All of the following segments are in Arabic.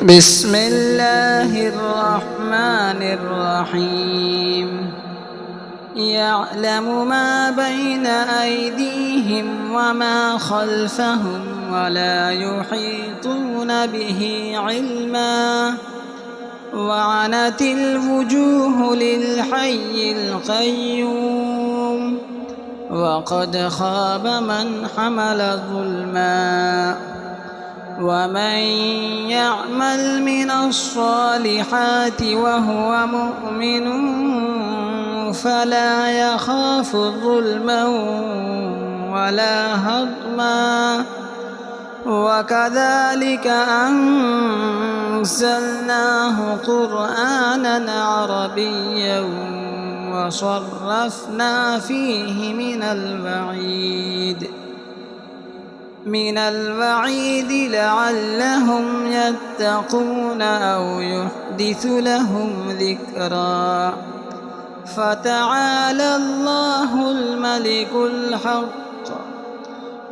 بسم الله الرحمن الرحيم يعلم ما بين أيديهم وما خلفهم ولا يحيطون به علما وعنت الوجوه للحي القيوم وقد خاب من حمل ظلما ومن يعمل من الصالحات وهو مؤمن فلا يخاف ظلما ولا هضما وكذلك أنزلناه قرآنا عربيا وصرفنا فيه من الوعيد لعلهم يتقون أو يحدث لهم ذكرا فتعالى الله الملك الحق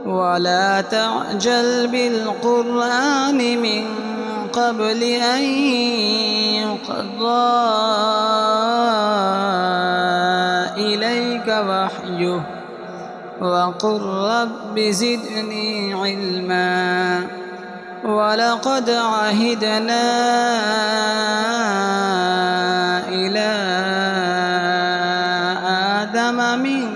ولا تعجل بالقرآن من قبل أن يقضى إليك وحيه وقل رب زدني علما ولقد عهدنا إلى آدم من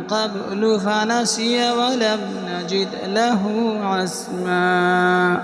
قبل فنسي ولم نجد له عزما.